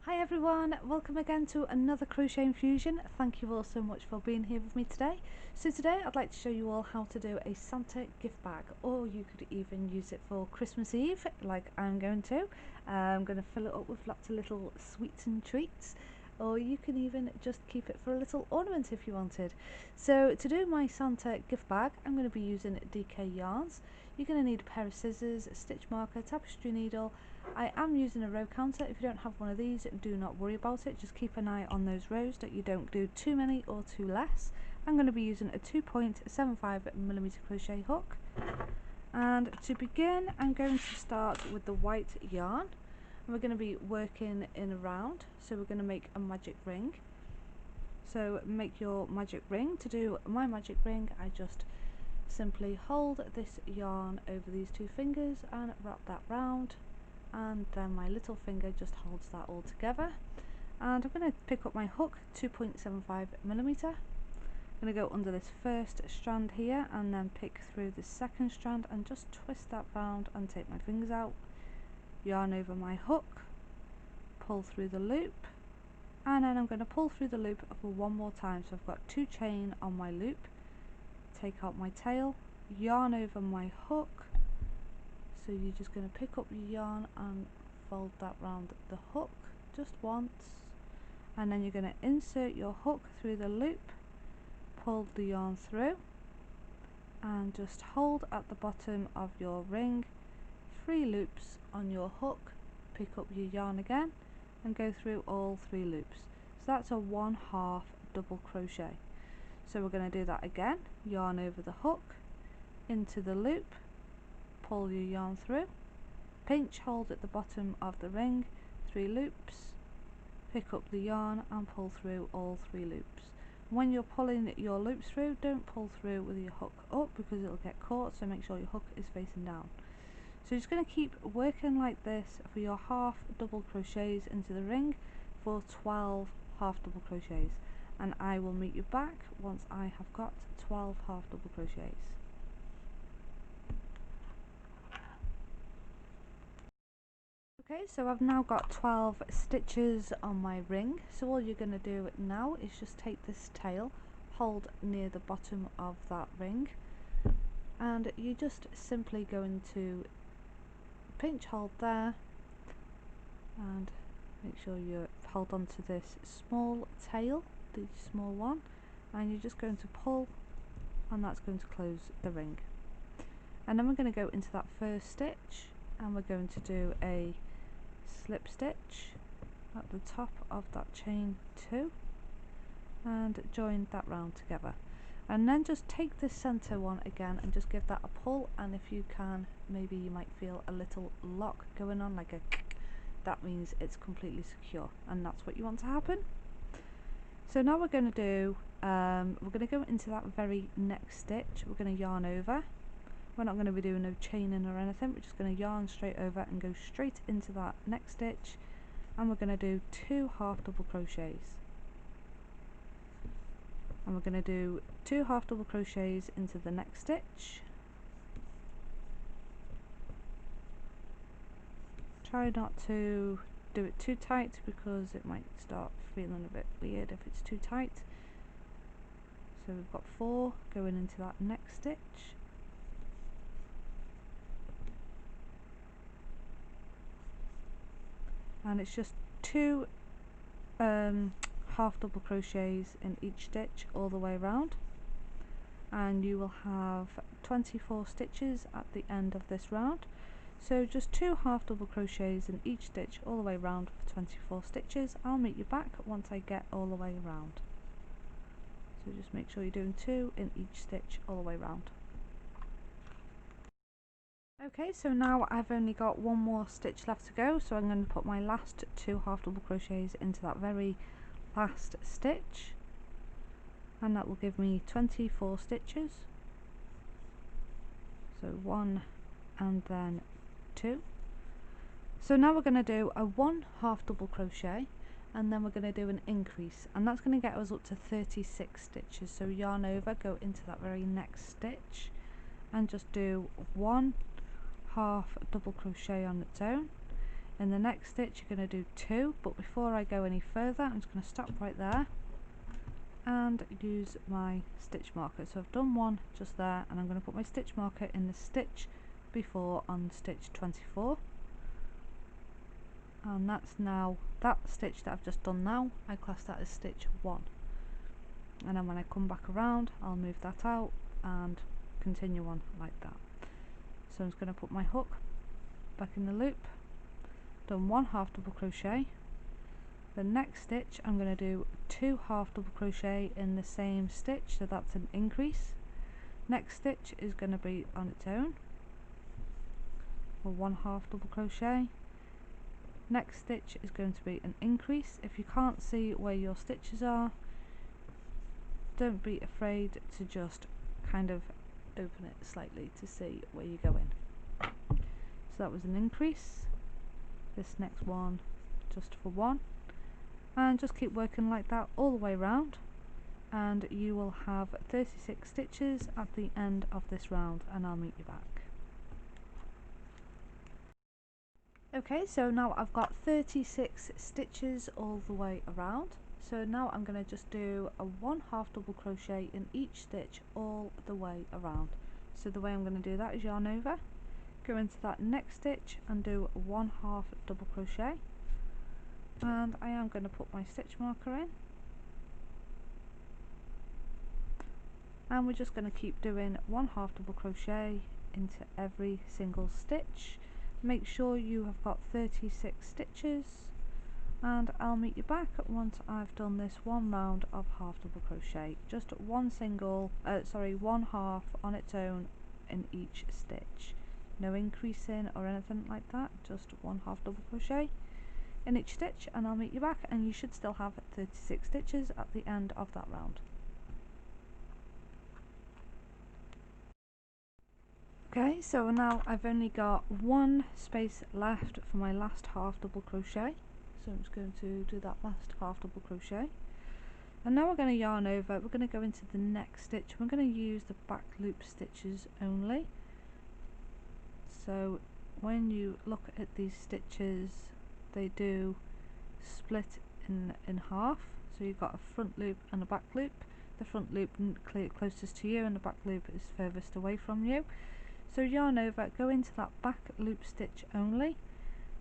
Hi everyone, welcome again to another Crochet Infusion. Thank you all so much for being here with me today. So today I'd like to show you all how to do a Santa gift bag, or you could even use it for Christmas Eve like I'm going to. I'm going to fill it up with lots of little sweets and treats, or you can even just keep it for a little ornament if you wanted. So to do my Santa gift bag, I'm going to be using DK yarns. You're going to need a pair of scissors, a stitch marker, tapestry needle. I am using a row counter. If you don't have one of these, do not worry about it. Just keep an eye on those rows that you don't do too many or too less. I'm going to be using a 2.75mm crochet hook. And to begin, I'm going to start with the white yarn. And we're going to be working in a round. So we're going to make a magic ring. So make your magic ring. To do my magic ring, I just simply hold this yarn over these two fingers and wrap that round, and then my little finger just holds that all together. And I'm going to pick up my hook, 2.75mm. I'm going to go under this first strand here and then pick through the second strand and just twist that round and take my fingers out, yarn over my hook, pull through the loop, and then I'm going to pull through the loop for one more time. So I've got 2 chain on my loop, take out my tail, yarn over my hook. So you're just going to pick up your yarn and fold that round the hook just once, and then you're going to insert your hook through the loop, pull the yarn through, and just hold at the bottom of your ring, 3 loops on your hook, pick up your yarn again and go through all 3 loops. So that's a 1/2 double crochet. So we're going to do that again, yarn over the hook, into the loop, pull your yarn through, pinch hold at the bottom of the ring, 3 loops, pick up the yarn and pull through all 3 loops. When you're pulling your loops through, don't pull through with your hook up because it'll get caught, so make sure your hook is facing down. So you're just going to keep working like this for your 1/2 double crochets into the ring for 12 1/2 double crochets, and I will meet you back once I have got 12 1/2 double crochets. Okay, so I've now got 12 stitches on my ring. So all you're going to do now is just take this tail, hold near the bottom of that ring, and you're just simply going to pinch hold there and make sure you hold on to this small tail, the small one, and you're just going to pull, and that's going to close the ring. And then we're going to go into that first stitch and we're going to do a slip stitch at the top of that chain 2 and join that round together, and then just take the center one again and just give that a pull, and if you can, maybe you might feel a little lock going on, like a that means it's completely secure, and that's what you want to happen. So now we're going to do we're going to go into that very next stitch. We're going to yarn over. We're not going to be doing no chaining or anything, we're just going to yarn straight over and go straight into that next stitch, and we're going to do 2 1/2 double crochets, and we're going to do 2 1/2 double crochets into the next stitch. Try not to do it too tight because it might start feeling a bit weird if it's too tight. So we've got 4 going into that next stitch. And it's just 2 1/2 double crochets in each stitch all the way around, and you will have 24 stitches at the end of this round. So just 2 1/2 double crochets in each stitch all the way around for 24 stitches. I'll meet you back once I get all the way around. So just make sure you're doing 2 in each stitch all the way around. Okay, so now I've only got 1 more stitch left to go, so I'm going to put my last 2 1/2 double crochets into that very last stitch, and that will give me 24 stitches. So 1 and then 2. So now we're going to do a 1 1/2 double crochet, and then we're going to do an increase, and that's going to get us up to 36 stitches. So yarn over, go into that very next stitch and just do 1 1/2 double crochet on its own, In the next stitch you're going to do 2, but before I go any further I'm just going to stop right there and use my stitch marker. So I've done 1 just there, and I'm going to put my stitch marker in the stitch before on stitch 24, and that's now that stitch that I've just done now, I class that as stitch 1, and then when I come back around I'll move that out and continue on like that. So I'm just going to put my hook back in the loop, done 1 half double crochet. The next stitch I'm going to do 2 half double crochet in the same stitch, so that's an increase. Next stitch is going to be on its own for 1 half double crochet. Next stitch is going to be an increase. If you can't see where your stitches are, don't be afraid to just kind of open it slightly to see where you're going. So that was an increase. This next one just for 1, and just keep working like that all the way around, and you will have 36 stitches at the end of this round, and I'll meet you back. Okay, so now I've got 36 stitches all the way around. So now I'm going to just do a 1 half double crochet in each stitch all the way around. So the way I'm going to do that is yarn over, go into that next stitch and do 1 half double crochet, and I am going to put my stitch marker in, and we're just going to keep doing 1 half double crochet into every single stitch. Make sure you have got 36 stitches, and I'll meet you back once I've done this 1 round of half double crochet. Just 1 half on its own in each stitch, no increasing or anything like that, just 1 half double crochet in each stitch, and I'll meet you back, and you should still have 36 stitches at the end of that round. Okay, so now I've only got 1 space left for my last half double crochet, so I'm just going to do that last half double crochet, and now we're going to yarn over. We're going to go into the next stitch. We're going to use the back loop stitches only. So when you look at these stitches, they do split in half, so you've got a front loop and a back loop. The front loop closest to you and the back loop is furthest away from you. So yarn over, go into that back loop stitch only,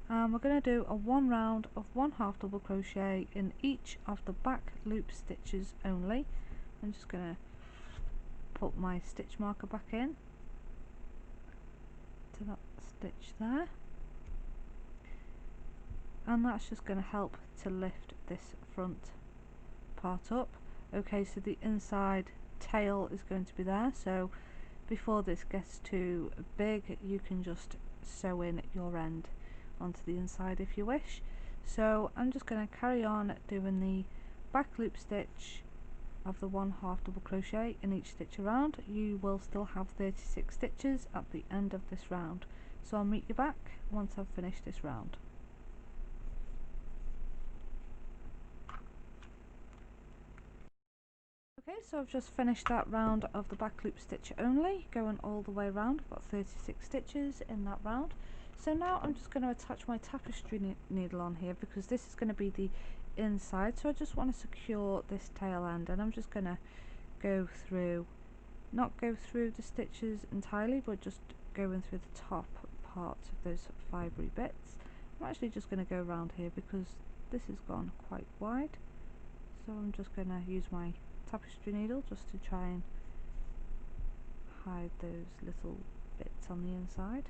and we're going to do a 1 round of 1 half double crochet in each of the back loop stitches only. I'm just going to put my stitch marker back in to that stitch there, and that's just going to help to lift this front part up. Okay, so the inside tail is going to be there, so before this gets too big you can just sew in your end onto the inside if you wish. So I'm just going to carry on doing the back loop stitch of the 1 half double crochet in each stitch around. You will still have 36 stitches at the end of this round, so I'll meet you back once I've finished this round. Okay, so I've just finished that round of the back loop stitch only, going all the way around. I've got 36 stitches in that round. So now I'm just going to attach my tapestry needle on here, because this is going to be the inside, so I just want to secure this tail end, and I'm just going to go through, not go through the stitches entirely, but just going through the top parts of those fibery bits. I'm actually just going to go around here because this has gone quite wide, so I'm just going to use my tapestry needle just to try and hide those little bits on the inside.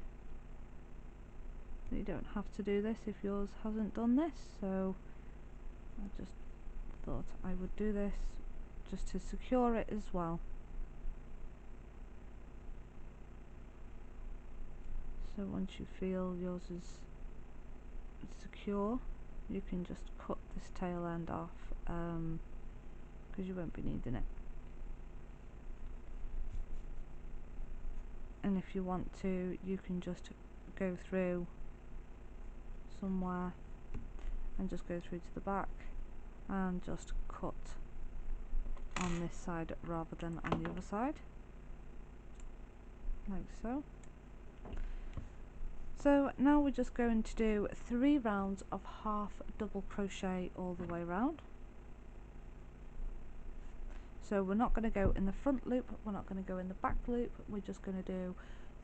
You don't have to do this if yours hasn't done this, so I just thought I would do this just to secure it as well. So once you feel yours is secure, you can just cut this tail end off, because you won't be needing it. And if you want to, you can just go through somewhere and just go through to the back and just cut on this side rather than on the other side, like so. So now we're just going to do 3 rounds of half double crochet all the way around. So we're not going to go in the front loop, we're not going to go in the back loop, we're just going to do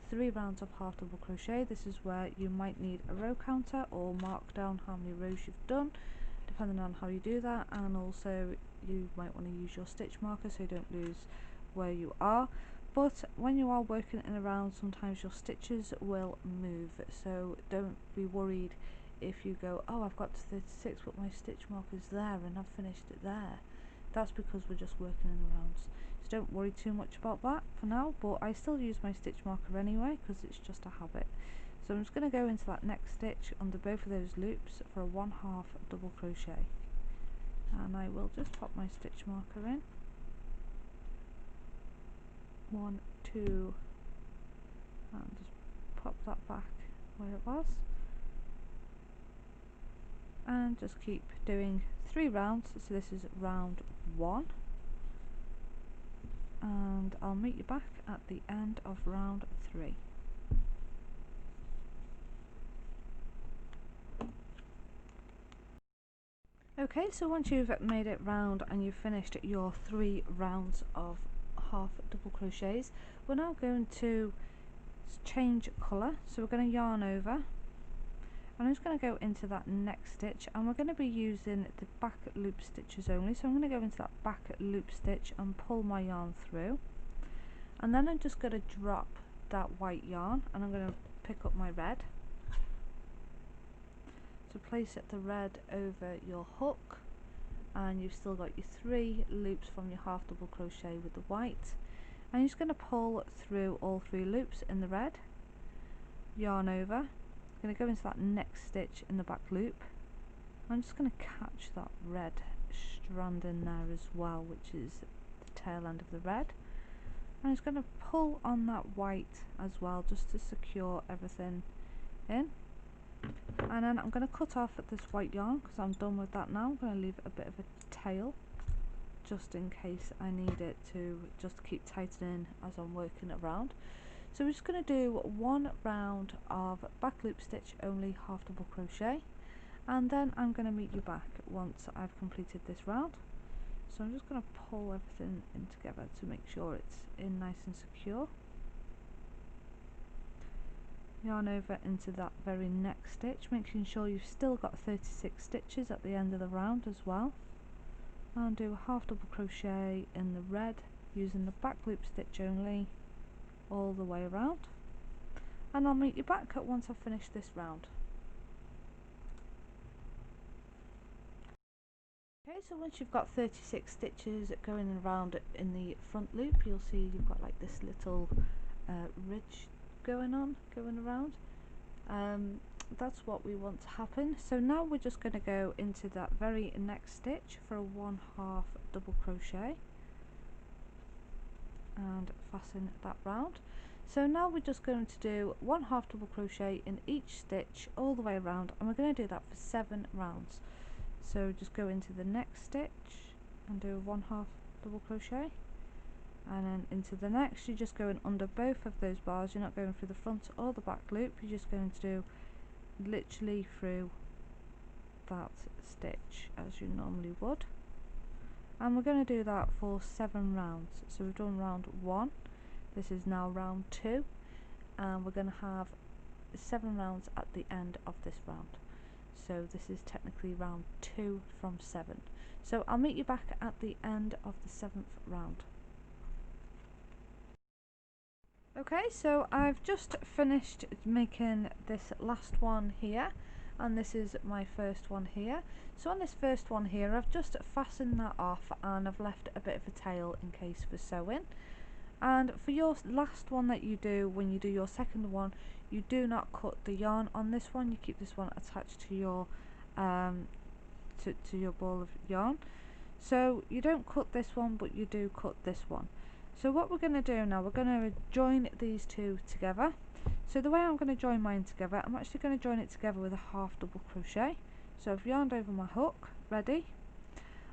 3 rounds of half double crochet. This is where you might need a row counter or mark down how many rows you've done, depending on how you do that, and also you might want to use your stitch marker so you don't lose where you are. But when you are working in a round, sometimes your stitches will move, so don't be worried if you go, oh, I've got to 36 but my stitch marker's there and I've finished it there. That's because we're just working in the rounds, so don't worry too much about that for now. But I still use my stitch marker anyway because it's just a habit. So I'm just going to go into that next stitch under both of those loops for a 1/2 double crochet, and I will just pop my stitch marker in. 1, 2, and just pop that back where it was, and just keep doing 3 rounds. So this is round 1, and I'll meet you back at the end of round 3. Okay, so once you've made it round and you've finished your 3 rounds of half double crochets, we're now going to change colour. So we're going to yarn over, and I'm just going to go into that next stitch, and we're going to be using the back loop stitches only. So I'm going to go into that back loop stitch and pull my yarn through, and then I'm just going to drop that white yarn, and I'm going to pick up my red. So place the red over your hook, and you've still got your 3 loops from your half double crochet with the white, and you're just going to pull through all 3 loops in the red, yarn over. I'm going to go into that next stitch in the back loop. I'm just going to catch that red strand in there as well, which is the tail end of the red. I'm just going to pull on that white as well, just to secure everything in. And then I'm going to cut off at this white yarn because I'm done with that now. I'm going to leave a bit of a tail just in case I need it to just keep tightening as I'm working around. So we're just going to do 1 round of back loop stitch only half double crochet, and then I'm going to meet you back once I've completed this round. So I'm just going to pull everything in together to make sure it's in nice and secure. Yarn over into that very next stitch, making sure you've still got 36 stitches at the end of the round as well, and do a half double crochet in the red using the back loop stitch only all the way around, and I'll meet you back at once I've finished this round. Okay, so once you've got 36 stitches going around in the front loop, you'll see you've got like this little ridge going around. That's what we want to happen. So now we're just going to go into that very next stitch for a 1/2 double crochet and fasten that round. So now we're just going to do 1/2 double crochet in each stitch all the way around, and we're going to do that for 7 rounds. So just go into the next stitch and do a 1/2 double crochet, and then into the next. You're just going under both of those bars, you're not going through the front or the back loop, you're just going to do literally through that stitch as you normally would, and we're going to do that for 7 rounds. So we've done round 1, this is now round 2, and we're going to have 7 rounds at the end of this round. So this is technically round 2 from 7. So I'll meet you back at the end of the 7th round. Okay, so I've just finished making this last one here, and this is my first one here. So on this first one here, I've just fastened that off, and I've left a bit of a tail in case for sewing. And for your last one that you do, when you do your second one, you do not cut the yarn on this one. You keep this one attached to your to your ball of yarn. So you don't cut this one, but you do cut this one. So what we're going to do now, we're going to join these two together. So the way I'm going to join mine together, I'm actually going to join it together with a 1/2 double crochet. So I've yarned over my hook, ready,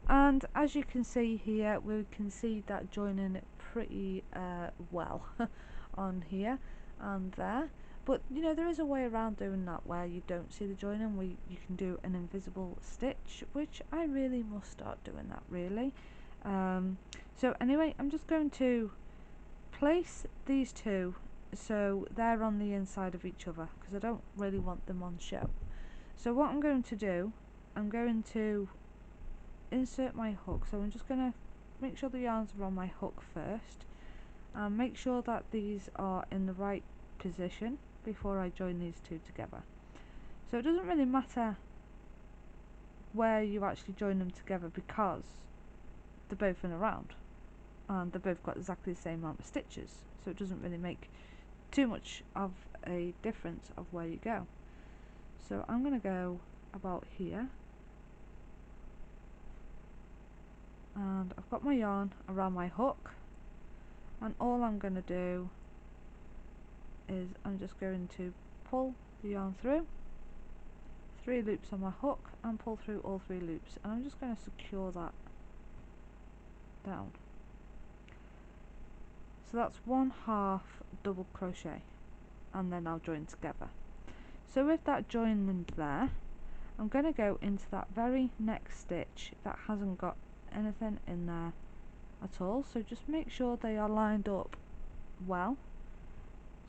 and as you can see here, we can see that joining pretty well on here and there. But you know, there is a way around doing that where you don't see the joining, where you can do an invisible stitch, which I really must start doing that really. So anyway, I'm just going to place these two so they're on the inside of each other, because I don't really want them on show. So what I'm going to do, I'm going to insert my hook. So I'm just going to make sure the yarns are on my hook first, and make sure that these are in the right position before I join these two together. So it doesn't really matter where you actually join them together, because they're both in a round and they've both got exactly the same amount of stitches, so it doesn't really make too much of a difference of where you go. So I'm going to go about here, and I've got my yarn around my hook, and all I'm going to do is I'm just going to pull the yarn through 3 loops on my hook and pull through all 3 loops, and I'm just going to secure that down. So that's 1/2 double crochet, and then I'll join together. So with that joining there, I'm going to go into that very next stitch that hasn't got anything in there at all, so just make sure they are lined up well.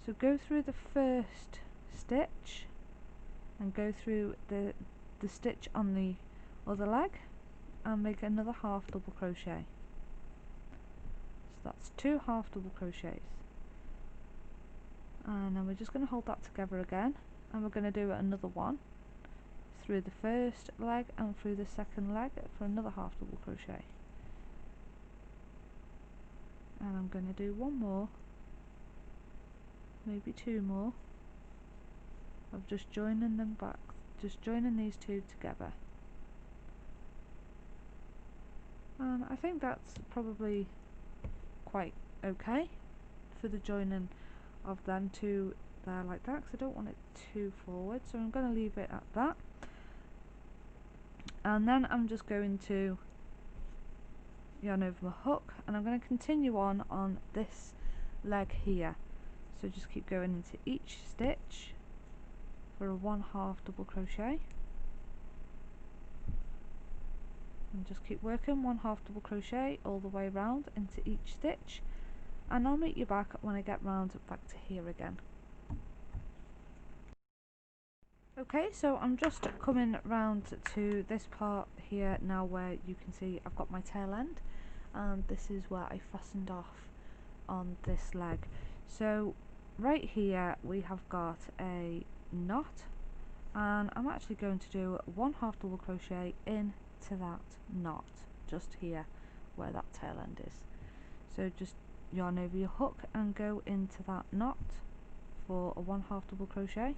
So go through the first stitch and go through the stitch on the other leg and make another 1/2 double crochet. So that's 2 1/2 double crochets, and then we're just going to hold that together again, and we're going to do another one through the first leg and through the second leg for another 1/2 double crochet, and I'm going to do one more, maybe 2 more, of just joining them back, just joining these two together. And I think that's probably quite okay for the joining of them two there like that, because I don't want it too forward, so I'm going to leave it at that. And then I'm just going to yarn over my hook, and I'm going to continue on this leg here. So just keep going into each stitch for a 1/2 double crochet, and just keep working 1/2 double crochet all the way around into each stitch, and I'll meet you back when I get round back to here again. Okay, so I'm just coming round to this part here now where you can see I've got my tail end, and this is where I fastened off on this leg. So right here we have got a knot, and I'm actually going to do 1/2 double crochet into that knot just here where that tail end is. So just yarn over your hook and go into that knot for a 1/2 double crochet,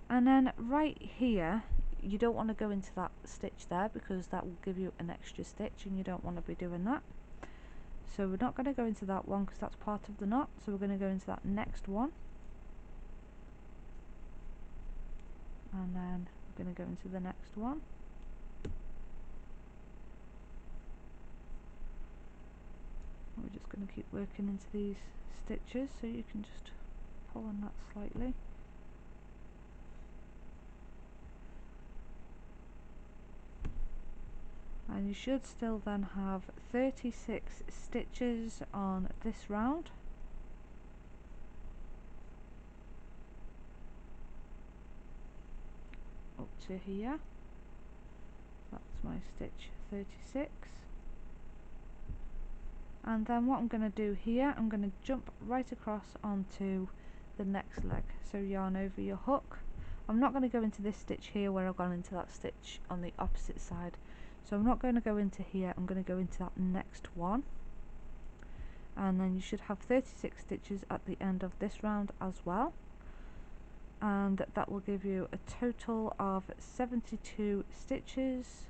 and then right here you don't want to go into that stitch there, because that will give you an extra stitch and you don't want to be doing that. So we're not going to go into that one because that's part of the knot, so we're going to go into that next one, and then we're going to go into the next one, and we're just going to keep working into these stitches, so you can just pull on that slightly. And you should still then have 36 stitches on this round. Up to here, that's my stitch 36. And then what I'm going to do here, I'm going to jump right across onto the next leg. So yarn over your hook. I'm not going to go into this stitch here where I've gone into that stitch on the opposite side. So I'm not going to go into here, I'm going to go into that next one. And then you should have 36 stitches at the end of this round as well. And that will give you a total of 72 stitches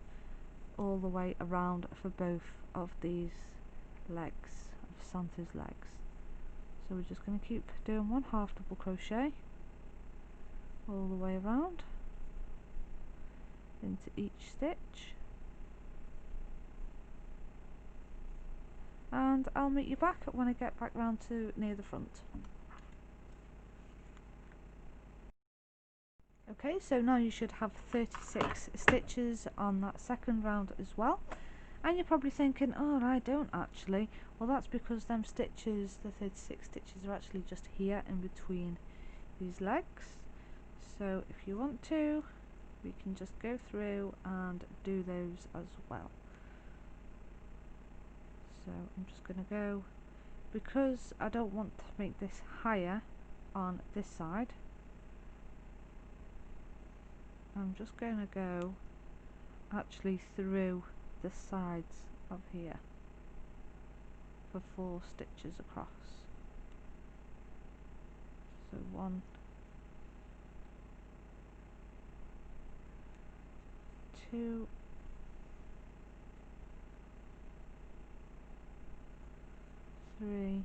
all the way around for both of these legs, of Santa's legs. So we're just going to keep doing 1/2 double crochet all the way around into each stitch, and I'll meet you back when I get back round to near the front. Okay, so now you should have 36 stitches on that second round as well. And you're probably thinking, oh, I don't actually. Well, that's because them stitches, the 36 stitches, are actually just here in between these legs. So if you want to, we can just go through and do those as well. So I'm just going to go, because I don't want to make this higher on this side, I'm just going to go actually through the sides of here for 4 stitches across. So 1, 2, 3, and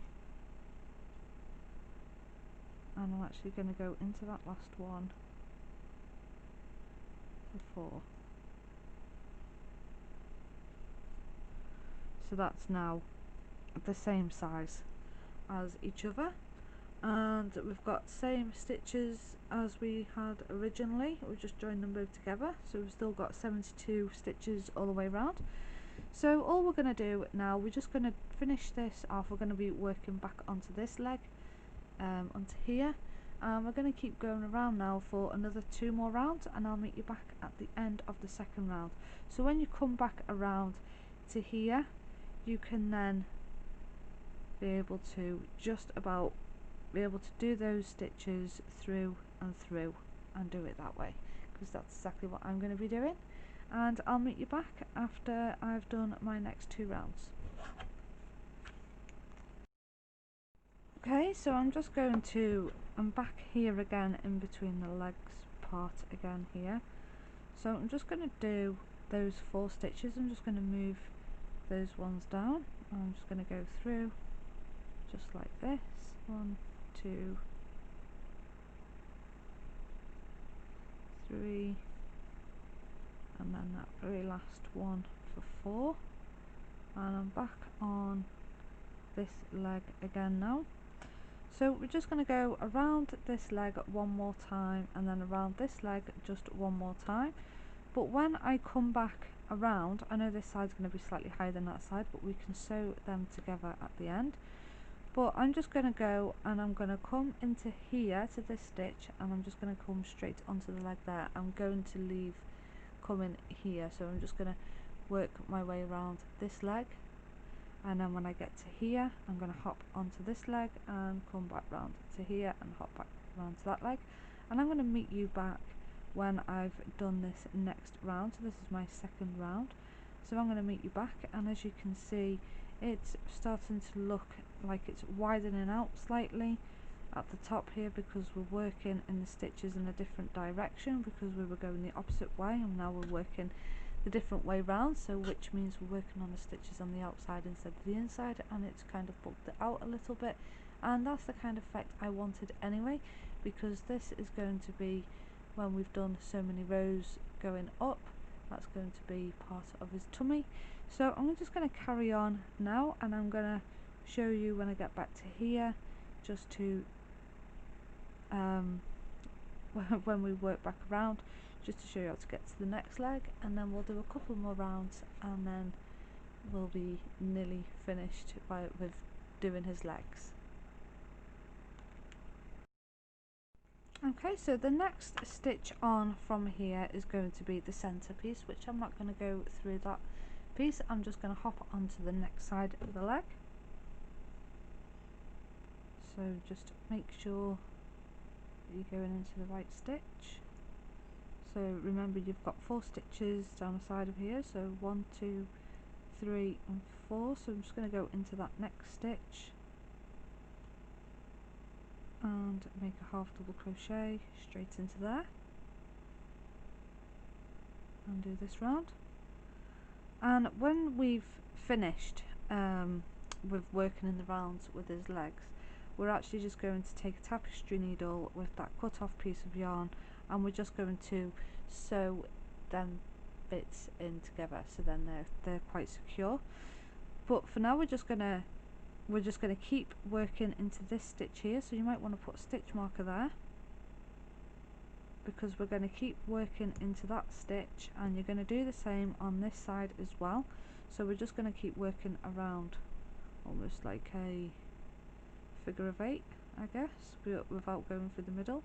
I'm actually going to go into that last one for 4. So that's now the same size as each other, and we've got same stitches as we had originally. We just joined them both together, so we've still got 72 stitches all the way around. So all we're going to do now, we're just going to finish this off. We're going to be working back onto this leg, onto here, and we're going to keep going around now for another 2 more rounds, and I'll meet you back at the end of the second round. So when you come back around to here, you can then be able to just about be able to do those stitches through and through and do it that way, because that's exactly what I'm going to be doing. And I'll meet you back after I've done my next 2 rounds. Okay, so I'm back here again in between the legs part again here. So I'm just going to do those 4 stitches. I'm just going to move those ones down. I'm just going to go through just like this. 1, 2, 3, and then that very last one for 4, and I'm back on this leg again now. So we're just going to go around this leg one more time, and then around this leg just one more time. But when I come back around, I know this side's going to be slightly higher than that side, but we can sew them together at the end. But I'm just going to go and I'm going to come into here to this stitch, and I'm just going to come straight onto the leg there. I'm going to leave coming here, so I'm just going to work my way around this leg, and then when I get to here, I'm going to hop onto this leg and come back round to here and hop back round to that leg, and I'm going to meet you back when I've done this next round. So this is my second round, so I'm going to meet you back, and as you can see, it's starting to look like it's widening out slightly at the top here, because we're working in the stitches in a different direction, because we were going the opposite way, and now we're working the different way round, so which means we're working on the stitches on the outside instead of the inside, and it's kind of bulked it out a little bit, and that's the kind of effect I wanted anyway, because this is going to be, when we've done so many rows going up, that's going to be part of his tummy. So I'm just going to carry on now, and I'm going to show you when I get back to here, just to when we work back around, just to show you how to get to the next leg, and then we'll do a couple more rounds, and then we'll be nearly finished with doing his legs. Okay, so the next stitch on from here is going to be the center piece, which I'm not going to go through that piece. I'm just going to hop onto the next side of the leg. So just make sure you're going into the right stitch. So remember, you've got 4 stitches down the side of here, so 1, 2, 3 and 4. So I'm just going to go into that next stitch and make a half double crochet straight into there, and do this round. And when we've finished with working in the rounds with his legs, we're actually just going to take a tapestry needle with that cut off piece of yarn, and we're just going to sew them bits in together, so then they're quite secure. But for now, we're just gonna keep working into this stitch here, so you might want to put a stitch marker there, because we're going to keep working into that stitch, and you're going to do the same on this side as well. So we're just going to keep working around almost like a figure of 8, I guess, without going through the middle.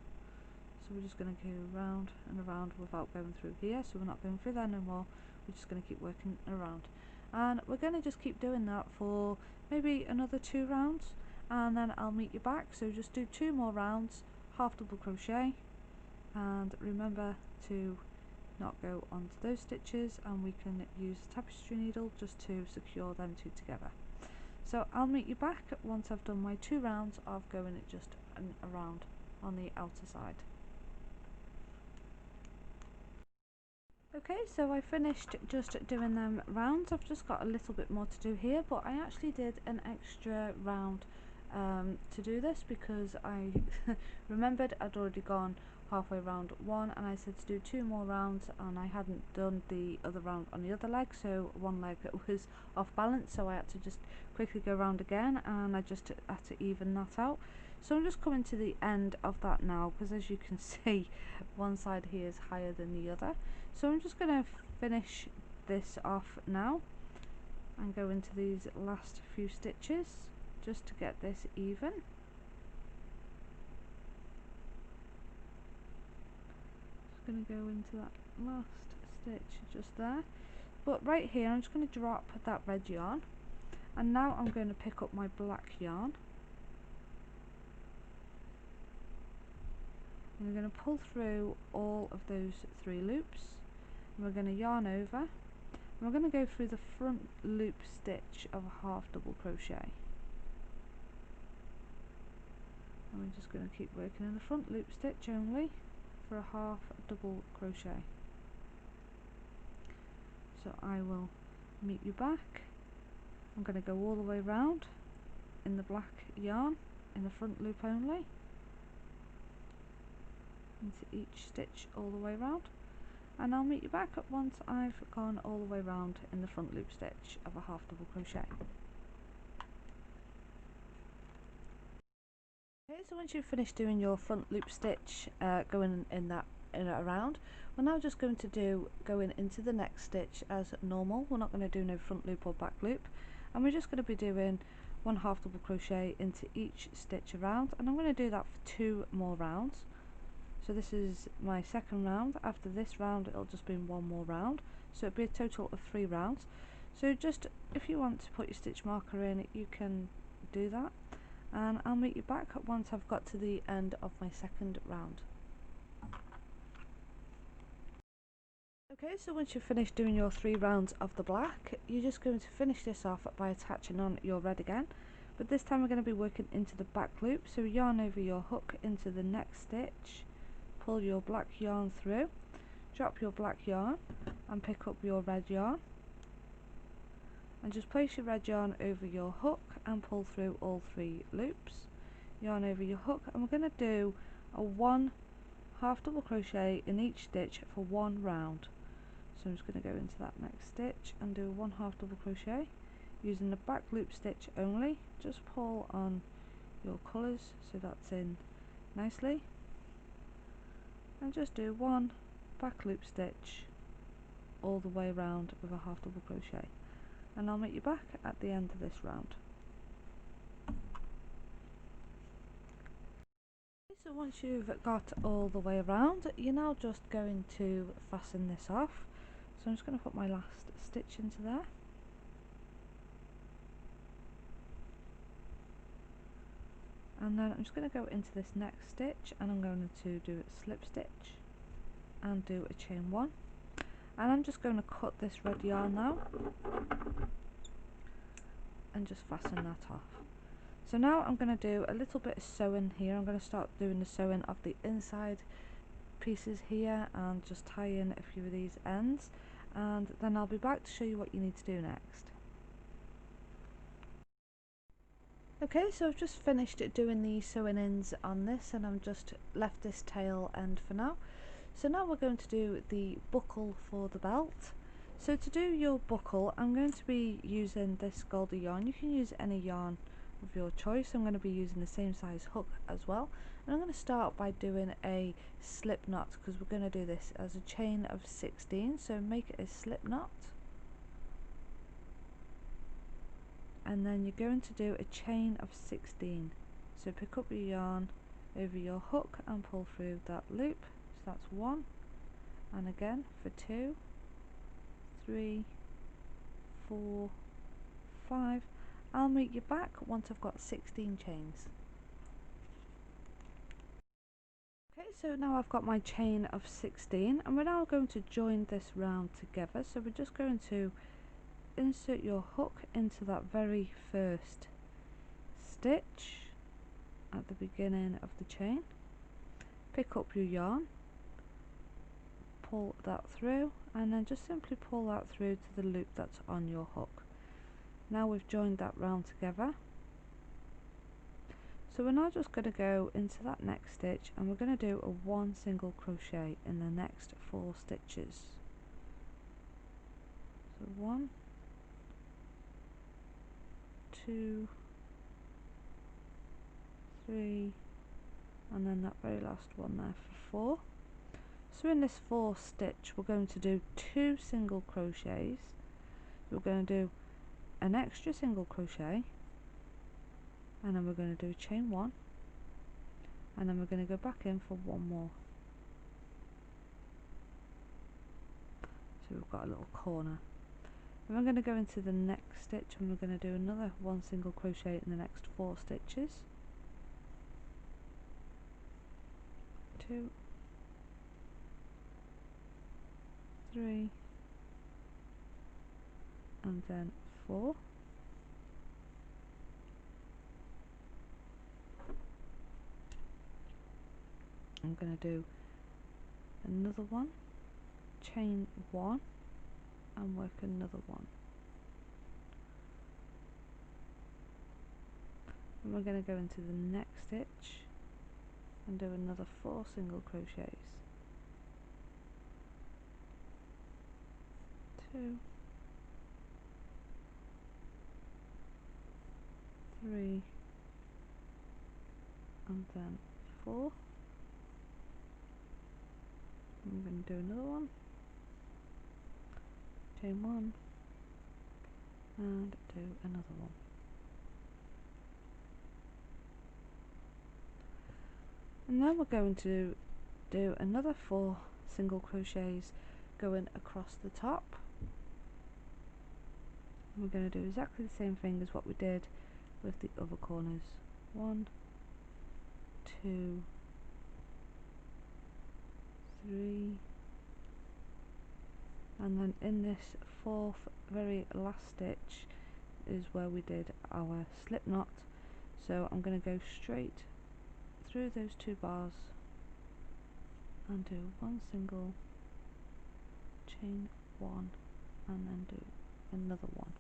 So we're just going to go round and around without going through here, so we're not going through there no more. We're just going to keep working around, and we're going to just keep doing that for maybe another 2 rounds, and then I'll meet you back. So just do 2 more rounds, half double crochet, and remember to not go onto those stitches, and we can use a tapestry needle just to secure them two together. So I'll meet you back once I've done my 2 rounds of going it just around on the outer side. Okay, so I finished just doing them rounds. I've just got a little bit more to do here, but I actually did an extra round to do this because I remembered I'd already gone halfway round 1, and I said to do 2 more rounds, and I hadn't done the other round on the other leg, so one leg was off balance, so I had to just quickly go round again, and I just had to even that out. So I'm just coming to the end of that now, because as you can see, one side here is higher than the other. So I'm just going to finish this off now and go into these last few stitches just to get this even. Just going to go into that last stitch just there, but right here I'm just going to drop that red yarn, and now I'm going to pick up my black yarn, and we're going to pull through all of those 3 loops, and we're going to yarn over, and we're going to go through the front loop stitch of a half double crochet, and we're just going to keep working in the front loop stitch only for a half double crochet. So I will meet you back. I'm going to go all the way round in the black yarn in the front loop only, into each stitch all the way round, and I'll meet you back once I've gone all the way round in the front loop stitch of a half double crochet. Okay, so once you've finished doing your front loop stitch going in around, we're now just going to going into the next stitch as normal. We're not going to do no front loop or back loop, and we're just going to be doing 1 half double crochet into each stitch around, and I'm going to do that for 2 more rounds. So this is my 2nd round. After this round it'll just be 1 more round, so it'll be a total of 3 rounds. So just, if you want to put your stitch marker in, you can do that, and I'll meet you back once I've got to the end of my 2nd round. Okay, so once you've finished doing your 3 rounds of the black, you're just going to finish this off by attaching on your red again, but this time we're going to be working into the back loop. So yarn over your hook into the next stitch, pull your black yarn through, drop your black yarn and pick up your red yarn, and just place your red yarn over your hook and pull through all 3 loops, yarn over your hook, and we're going to do a 1 half double crochet in each stitch for 1 round. So I'm just going to go into that next stitch and do 1 half double crochet using the back loop stitch only. Just pull on your colours so that's in nicely, and just do 1 back loop stitch all the way around with a half double crochet, and I'll meet you back at the end of this round. So once you've got all the way around, you're now just going to fasten this off. So I'm just going to put my last stitch into there, and then I'm just going to go into this next stitch, and I'm going to do a slip stitch and do a chain 1, and I'm just going to cut this red yarn now and just fasten that off. So now I'm going to do a little bit of sewing here. I'm going to start doing the sewing of the inside pieces here and just tie in a few of these ends, and then I'll be back to show you what you need to do next. Okay, so I've just finished doing the sewing ins on this, and I'm just left this tail end for now. So now we're going to do the buckle for the belt. So to do your buckle, I'm going to be using this Golda yarn. You can use any yarn of your choice. I'm going to be using the same size hook as well, And I'm going to start by doing a slip knot, because we're going to do this as a chain of 16, so make it a slip knot, and then you're going to do a chain of 16. So pick up your yarn over your hook and pull through that loop. So that's 1, and again for 2, 3, 4, 5. I'll meet you back once I've got 16 chains. Okay, so now I've got my chain of 16, and we're now going to join this round together. So we're just going to insert your hook into that very first stitch at the beginning of the chain, pick up your yarn, pull that through, and then just simply pull that through to the loop that's on your hook. Now we've joined that round together, so we're now just going to go into that next stitch, and we're going to do a 1 single crochet in the next 4 stitches. So 1, 2, 3, and then that very last one there for 4. So in this 4th stitch we're going to do 2 single crochets. We're going to do an extra single crochet, and then we're going to do chain 1, and then we're going to go back in for 1 more. So we've got a little corner. And we're going to go into the next stitch, and we're going to do another 1 single crochet in the next 4 stitches. 2, 3, and then 4. I'm going to do another one, chain 1, and work another one. And we're going to go into the next stitch and do another 4 single crochets. 2, 3, and then 4. I'm going to do another one, chain 1, and do another one. And then we're going to do another 4 single crochets going across the top. And we're going to do exactly the same thing as what we did with the other corners. 1, 2, 3, and then in this 4th very last stitch is where we did our slip knot. So I'm going to go straight through those 2 bars and do 1 single, chain 1, and then do another one.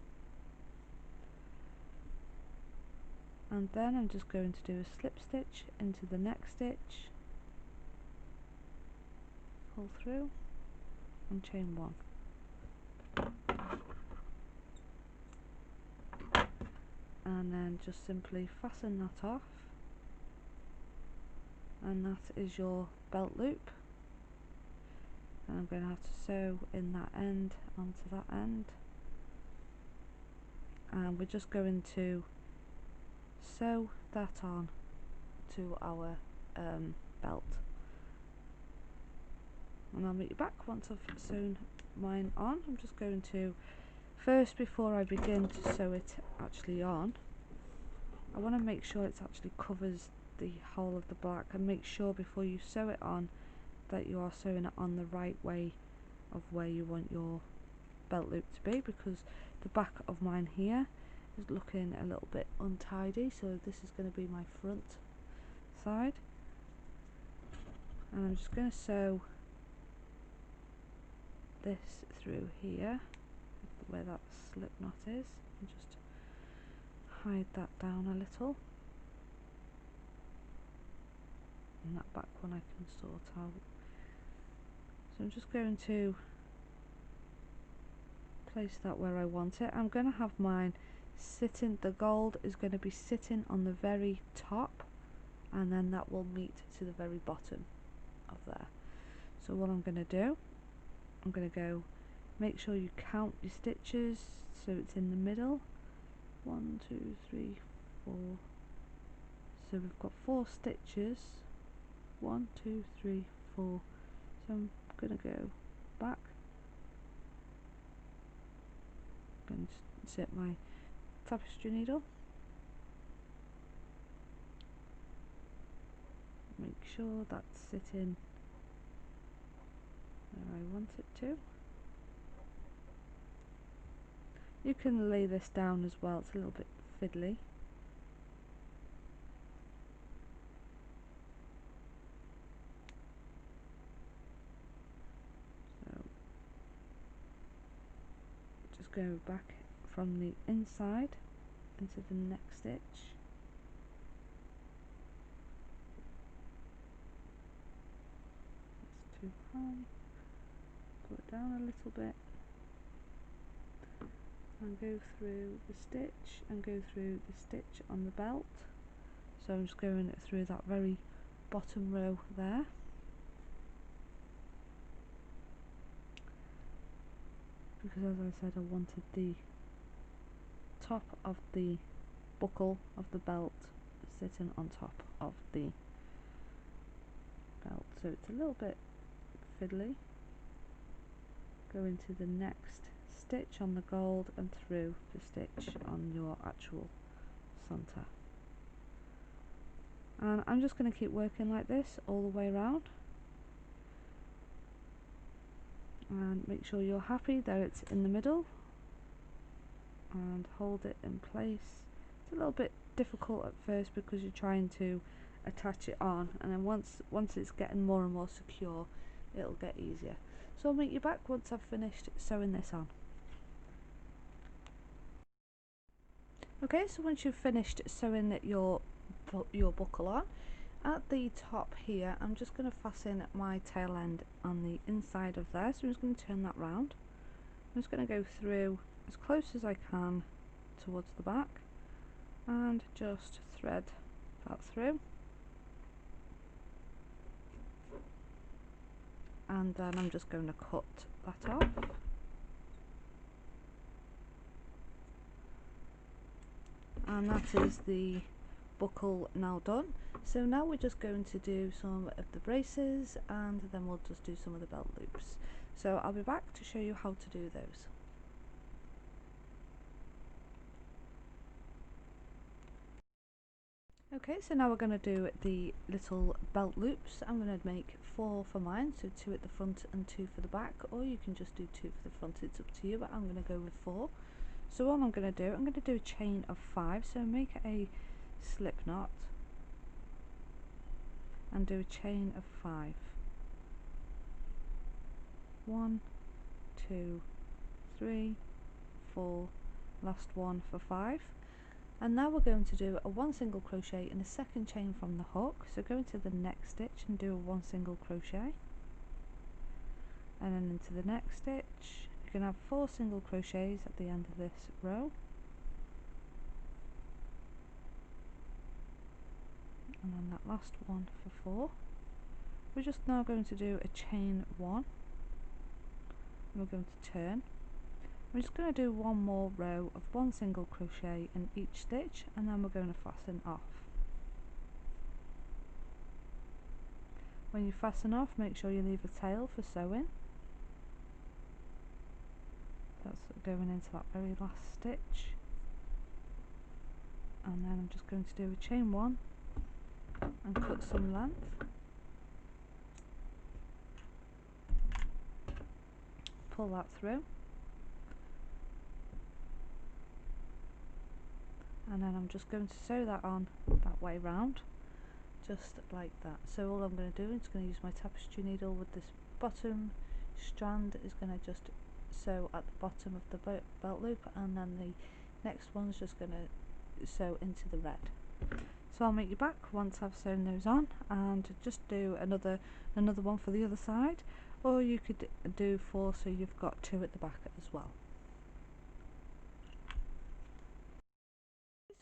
And then I'm just going to do a slip stitch into the next stitch, pull through, and chain 1. And then just simply fasten that off, and that is your belt loop. And I'm going to have to sew in that end onto that end, and we're just going to sew that on to our belt. And I'll meet you back once I've sewn mine on. I'm just going to, first before I begin to sew it actually on, I want to make sure it actually covers the whole of the black, and make sure before you sew it on that you are sewing it on the right way of where you want your belt loop to be, because the back of mine here is looking a little bit untidy. So this is going to be my front side, and I'm just going to sew this through here where that slip knot is, and just hide that down a little, and that back one I can sort out. So I'm just going to place that where I want it. I'm going to have mine sitting, the gold is going to be sitting on the very top and then that will meet to the very bottom of there. So what I'm going to do, I'm going to go, make sure you count your stitches so it's in the middle. 1, 2, 3, 4. So we've got 4 stitches. 1, 2, 3, 4. So I'm going to go back. I'm going to insert my tapestry needle. Make sure that's sitting where I want it to. You can lay this down as well, it's a little bit fiddly. So just go back from the inside into the next stitch. That's too high. Go it down a little bit. And go through the stitch and go through the stitch on the belt. So I'm just going through that very bottom row there. Because as I said, I wanted the top of the buckle of the belt sitting on top of the belt. So it's a little bit fiddly. Go into the next stitch on the gold and through the stitch on your actual Santa. And I'm just going to keep working like this all the way around, and make sure you're happy that it's in the middle, and hold it in place. It's a little bit difficult at first because you're trying to attach it on, and then once it's getting more and more secure, it'll get easier. So I'll meet you back once I've finished sewing this on. Okay, so once you've finished sewing your buckle on, at the top here I'm just going to fasten my tail end on the inside of there, so I'm just going to turn that round. I'm just going to go through as close as I can towards the back and just thread that through, and then I'm just going to cut that off. And that is the buckle now done. So now we're just going to do some of the braces, and then we'll just do some of the belt loops. So I'll be back to show you how to do those. Okay, so now we're going to do the little belt loops. I'm going to make 4 for mine, so 2 at the front and 2 for the back, or you can just do 2 for the front, it's up to you, but I'm going to go with 4. So what I'm going to do, I'm going to do a chain of 5, so make a slip knot and do a chain of 5. 1, 2, 3, 4, last one for 5. And now we're going to do a 1 single crochet in a second chain from the hook, so go into the next stitch and do a 1 single crochet, and then into the next stitch. You can have 4 single crochets at the end of this row, and then that last one for 4. We're just now going to do a chain 1, and we're going to turn. We're just going to do one more row of 1 single crochet in each stitch, and then we're going to fasten off. When you fasten off, make sure you leave a tail for sewing. That's going into that very last stitch, and then I'm just going to do a chain 1 and cut some length. Pull that through, and then I'm just going to sew that on that way round, just like that. So all I'm going to do is going to use my tapestry needle with this bottom strand, is going to just sew at the bottom of the belt loop, and then the next one's just going to sew into the red. So I'll meet you back once I've sewn those on, and just do another one for the other side, or you could do 4 so you've got 2 at the back as well.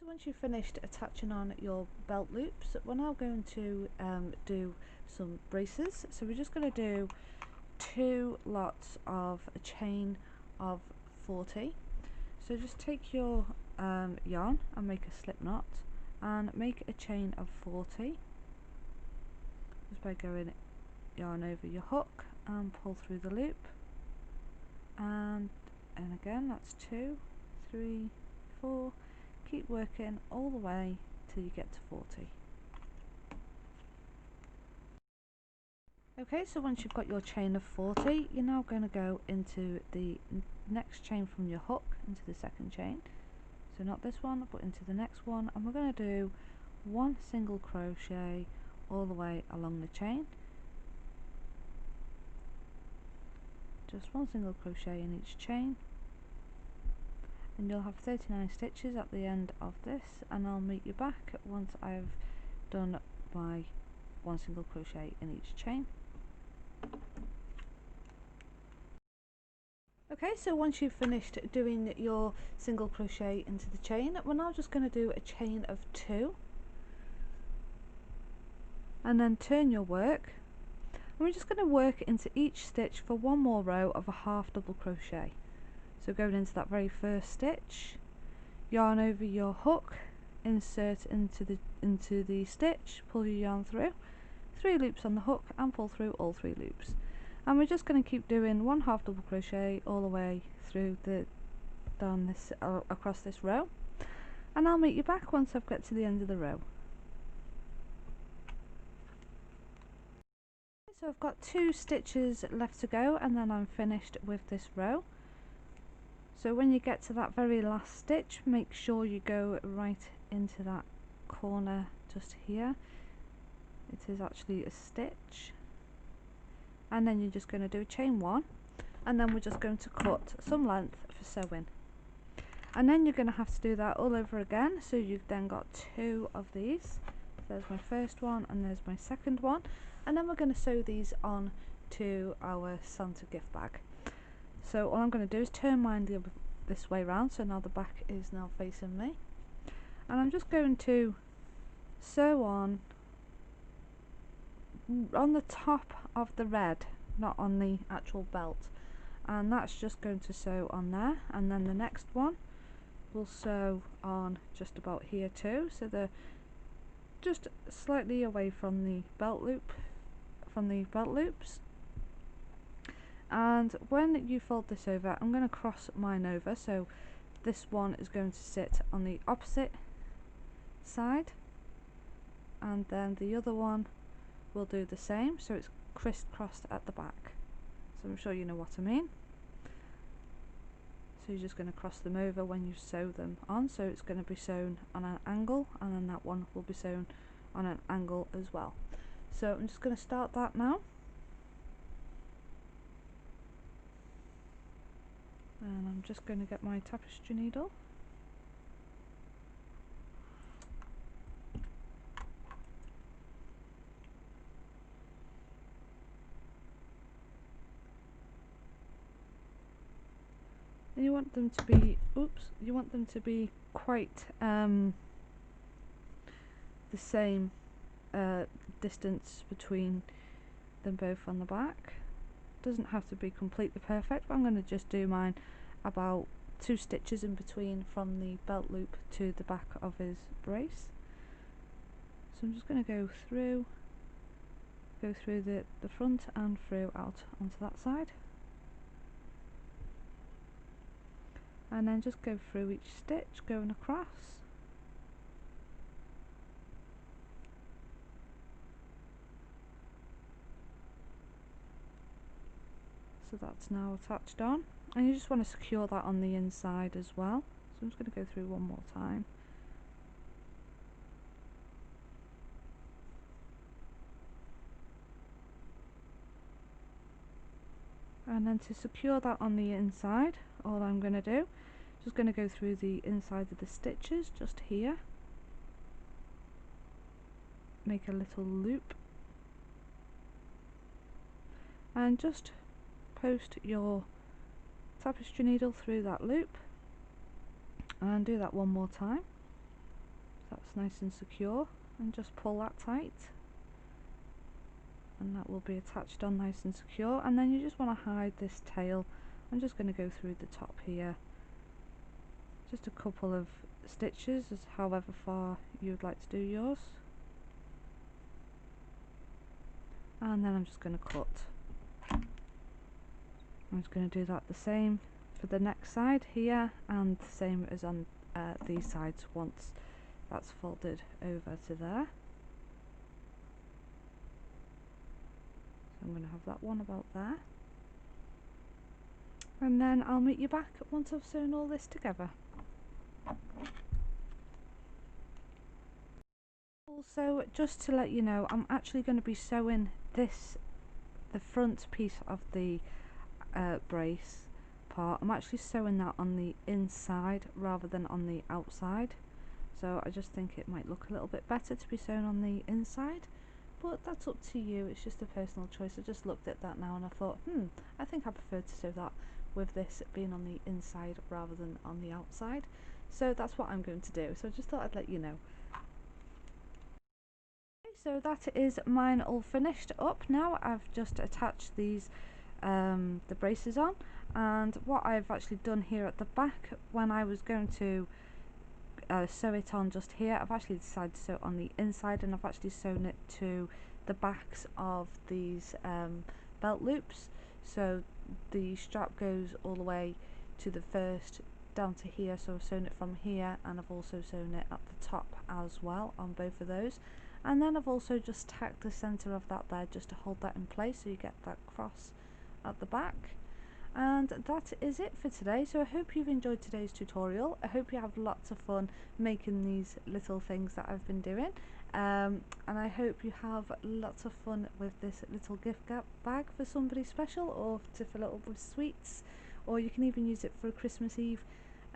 So So once you've finished attaching on your belt loops, we're now going to do some braces. So we're just going to do 2 lots of a chain of 40. So just take your yarn and make a slip knot and make a chain of 40 just by going yarn over your hook and pull through the loop, and again that's 2, 3, 4. Keep working all the way till you get to 40. Okay, so once you've got your chain of 40, you're now going to go into the next chain from your hook into the second chain. So not this one, but into the next one, and we're going to do 1 single crochet all the way along the chain. Just 1 single crochet in each chain, and you'll have 39 stitches at the end of this, and I'll meet you back once I've done my 1 single crochet in each chain. Okay, so once you've finished doing your single crochet into the chain, we're now just going to do a chain of 2 and then turn your work, and we're just going to work into each stitch for 1 more row of a half double crochet. So going into that very first stitch, yarn over your hook, insert into the stitch, pull your yarn through, 3 loops on the hook and pull through all 3 loops. And we're just going to keep doing 1 half double crochet all the way through down this across this row, and I'll meet you back once I've got to the end of the row. So I've got 2 stitches left to go and then I'm finished with this row. So when you get to that very last stitch, make sure you go right into that corner just here. It is actually a stitch, and then you're just going to do a chain 1, and then we're just going to cut some length for sewing, and then you're going to have to do that all over again. So you've then got 2 of these. There's my first one and there's my second one, and then we're going to sew these on to our Santa gift bag. So all I'm going to do is turn mine this way round, so now the back is now facing me, and I'm just going to sew on the top of the red, not on the actual belt, and that's just going to sew on there, and then the next one will sew on just about here too, so they're just slightly away from the belt loop, from the belt loops. And when you fold this over, I'm going to cross mine over, so this one is going to sit on the opposite side, and then the other one will do the same, so it's crisscrossed at the back. So I'm sure you know what I mean. So you're just going to cross them over when you sew them on, so it's going to be sewn on an angle, and then that one will be sewn on an angle as well. So I'm just going to start that now. And I'm just going to get my tapestry needle. And you want them to be, you want them to be quite the same distance between them both on the back. Doesn't have to be completely perfect, but I'm going to just do mine about 2 stitches in between from the belt loop to the back of his brace. So I'm just going to go through the front and through out onto that side, and then just go through each stitch going across. So that's now attached on, and you just want to secure that on the inside as well. So I'm just going to go through one more time. And then to secure that on the inside, all I'm going to do is just going to go through the inside of the stitches just here, make a little loop, and just post your tapestry needle through that loop, and do that one more time. That's nice and secure, and just pull that tight, and that will be attached on nice and secure. And then you just want to hide this tail. I'm just going to go through the top here, just a couple of stitches, as however far you'd like to do yours, and then I'm just going to cut. I'm just going to do that the same for the next side here, and the same as on these sides once that's folded over to there. So I'm going to have that one about there, and then I'll meet you back once I've sewn all this together. Also, just to let you know, I'm actually going to be sewing this, the front piece of the brace part, I'm actually sewing that on the inside rather than on the outside. So I just think it might look a little bit better to be sewn on the inside, but that's up to you. It's just a personal choice. I just looked at that now and I thought, I think I prefer to sew that with this being on the inside rather than on the outside. So that's what I'm going to do. So I just thought I'd let you know. So that is mine all finished up now. I've just attached these the braces on, and what I've actually done here at the back, when I was going to sew it on just here, I've actually decided to sew it on the inside, and I've actually sewn it to the backs of these belt loops. So the strap goes all the way to the first down to here, so I've sewn it from here, and I've also sewn it at the top as well on both of those. And then I've also just tacked the centre of that there just to hold that in place, so you get that cross at the back. And that is it for today. So I hope you've enjoyed today's tutorial. I hope you have lots of fun making these little things that I've been doing, and I hope you have lots of fun with this little gift bag for somebody special, or to fill it up with sweets, or you can even use it for a Christmas Eve,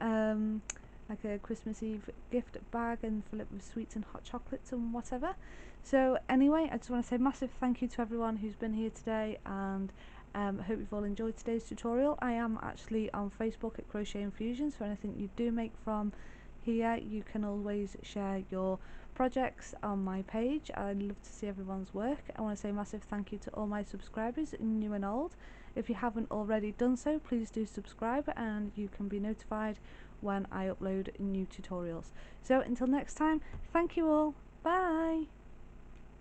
like a Christmas Eve gift bag, and fill it with sweets and hot chocolates and whatever. So anyway, I just want to say massive thank you to everyone who's been here today, and I hope you've all enjoyed today's tutorial. I am actually on Facebook at Crochet Infusion, so anything you do make from here, you can always share your projects on my page. I love to see everyone's work. I want to say massive thank you to all my subscribers, new and old. If you haven't already done so, please do subscribe, and you can be notified when I upload new tutorials. So until next time, thank you all. Bye.